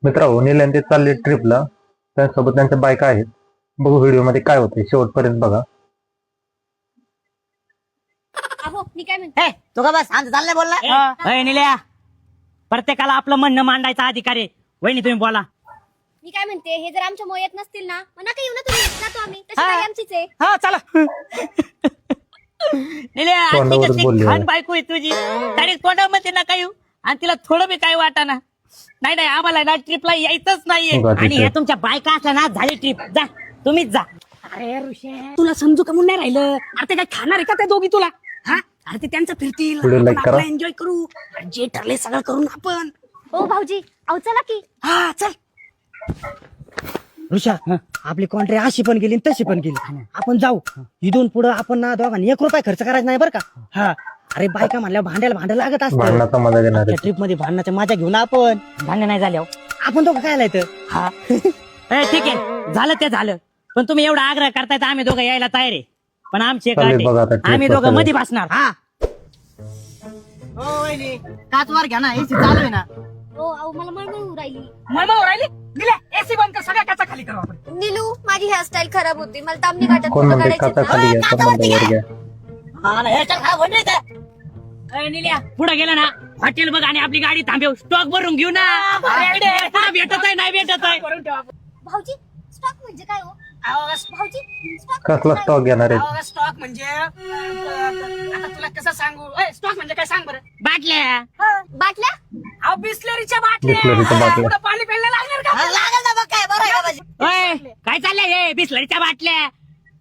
मित्रांनो, नील यांचे चालले ट्रिपला. त्यासोबत त्यांच्या बायका आहेत. बघू व्हिडिओ मध्ये काय होते, शेवटपर्यंत बघा. अहो मी काय म्हणते, तू का बस आमचं चाललंय बोलला. निल्या, प्रत्येकाला आपलं म्हणणं मांडायचा अधिकार आहे. वहिनी तुम्ही बोला. मी काय म्हणते, हे जर आमच्या मोयात नसतील ना, मग नका येऊ ना तुम्ही. जातो आम्ही, तशी काय आमचीच आहे. हा चला. निल्या, तोंडावरच आजची बोलली कशी आहे. छान बायको आहे तुझी. डायरेक्ट तोंडामध्ये नका येऊ आणि तिला थोडं बी काय वाटाना. नाही आम्हाला ना ट्रिपला यायचंच नाहीये. बघा आणि तिथे. हे तुमच्या बायका असल्या ना, झाली ट्रिप. जा तुम्हीच जा. अरे ऋषे, तुला समजू का म्हणून नाही राहिलं. अरे ते काय खाणार आहे का त्या दोघी तुला? हा, अरे ते त्यांचं फिरतील, व्हिडिओ लाईक करा. एन्जॉय करू. आणि जे ठरले सगळं करू ना आपण. हो भाऊजी, अहो चला की. हा चल. ऋषा आपली कॉन्ट्री अशी पण गेली तशी पण गेली. आपण जाऊ इथून पुढे आपण ना दोघांनी 1 रुपया खर्च करायचा नाही बरं का. हा अरे बायका म्हणल्यावर भांड्याला लागत असतं. भांडणाचा मजा घेणार आहे. ट्रिप मध्ये भांडणाच्या मजा घेऊन आपण भांडण नाही झाले. आपण दोघं काय आलाय तर. हा ठीक आहे, झालं ते झालं. पण तुम्ही एवढा आग्रह करताय तर आम्ही दोघं यायला तयार आहे. पण आमची एक चालेल अट बघा आता आहे. trip आम्ही वर दोघं चालेल. मध्ये बसणार. हा काच वर घ्या ना एसी चालू आहे ना. हो अहो मला मळमळ राहिली. मळमळ राहिली. दिल्या एसी बंद कर, सगळ्या काचा खाली करू आपण. निलू, माझी हेअरस्टाईल खराब होती. मला तांबडी काटत कोण म्हणते काचा खाली घ्या, कोण म्हणते वर घ्या. हा ना ह्याच्यात हा वडले तर. निल्या पुढे गेला ना, हॉटेल बघ आणि आपली गाडी थांबव. स्टॉक भरून घेऊ ना. पुढे भेटत आहे नाही भेटत आहे. भाऊजी, स्टॉक म्हणजे काय हो? भाऊजी, स्टॉक कसला स्टॉक घेणार आहे? स्टॉक म्हणजे आता तुला कसं सांगू. स्टॉक म्हणजे काय सांग बरं. बाटल्या. बाटल्या? अहो बिस्लरीच्या बिसलरीच्या बाटल्या. पुढं पाणी प्यायला लागणार का? लागल ना बघ काय बरं आहे बाबाजी. ओय, काय चाललंय हे? बिस्लरीच्या बाटल्या,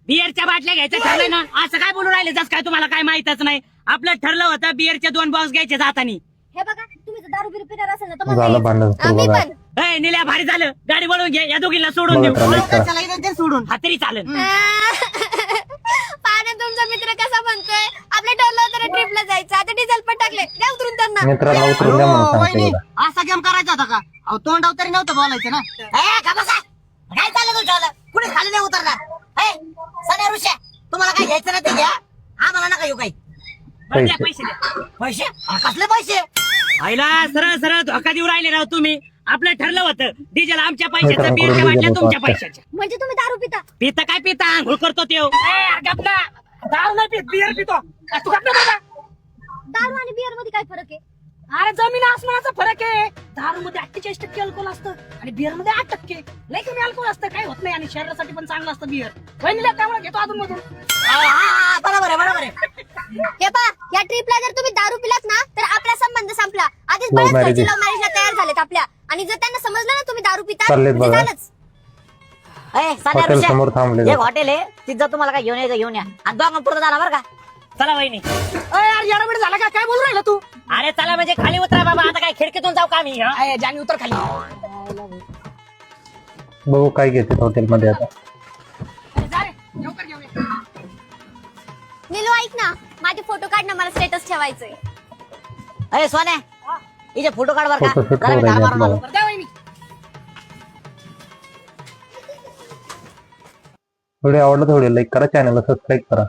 बिअरच्या बाटल्या घ्यायचं ठरलंय ना. असं काय बोलून राहिले जस काय तुम्हाला काय माहितच नाही. आपलं ठरलं होतं बिअरचे 2 बॉक्स घ्यायचे जातानी. हे बघा, तुम्ही जर दारू बिरू पिणार असेल ना तर मला झालं यायचं. भांडण सुरू आम्ही बघा. पण. निल्या भारी झालं. गाडी वळून घे, या दोघीला सोडून बघा देऊ. तर, लाईक करा. चला इथं ते सोडून हा तरी चालेल. पाहणं तुमचा मित्र कसा म्हणतोय. आपल्या ठरलं होतं ट्रिपला जायचं, आता डिझेल पण टाकले. द्या उतरून त्यांना. मित्रांनो उतरून द्या म्हणून सांगते बघा. असा गेम करायचा होता का. अहो तोंडाव तरी नव्हतं बोलायचं ना. का बसा काय चाललं तुझ्या कुठे खाली नाही उतरणार. सध्या ऋषा तुम्हाला काय घ्यायचं ना ते घ्या. आम्हाला नका येऊ काही बरं, द्या पैसे द्या. पैसे कसले पैसे. आईला सरळ सरळ धोका देऊ राहिले राव तुम्ही. आपलं ठरलं होतं डिझेल आमच्या पैशाचं, मित्रांनो, बिअरच्या करून बाटल्या डिझेल तुमच्या होतं. पैशाच्या. म्हणजे तुम्ही दारू पिता? पिता काय पिता, आंघोळ करतो त्यो. दारू नाही पित, बिअर पितो. तू का बाबा. दारू आणि बिअर मध्ये काय फरक आहे? अरे जमीन आसमानाचा फरक आहे. दारू मध्ये 48% अल्कोहोल असतं आणि बिअर मध्ये 8%. लय कमी अल्कोहोल असतं, काय होत नाही. आणि शरीरासाठी पण चांगलं असतं बिअर. वहिनीला त्यामुळे घेतो अजून मधून. बरोबर आहे बरोबर आहे. हे पहा, या ट्रिपला जर तुम्ही दारू पिलात ना तर आपला संबंध संपला. आधीच Love बऱ्याच marriage. लव्ह मॅरेजला तयार झालेत आपल्या. आणि जर त्यांना समजलं ना तुम्ही दारू पिता, चाललेत म्हणजे बघा. झालंच. हॉटेल समोर थांबले एक हॉटेल आहे तिथं तुम्हाला काय घेऊन यायचं घेऊन या. आणि दोघं पुढे जाणार बरं का. चला वहिनी. यार झाला का, काय बोलू राहिला तू. अरे चला म्हणजे खाली उतरा बाबा. आता काय खिडकीतून जाऊ का आम्ही. जानी उतर खाली. बघू काय घेते हॉटेल मध्ये आता. निलू ऐक ना, माझे फोटो काढ ना, मला स्टेटस ठेवायचंय. अरे सोन्या इथे फोटो काढ बरं का. फोटोशूट जरा मी करू धार राहिले मारून आलो. आपल्याला. व्हिडिओ आवडला तर व्हिडिओ लाईक करा, चॅनलला सबस्क्राईब करा.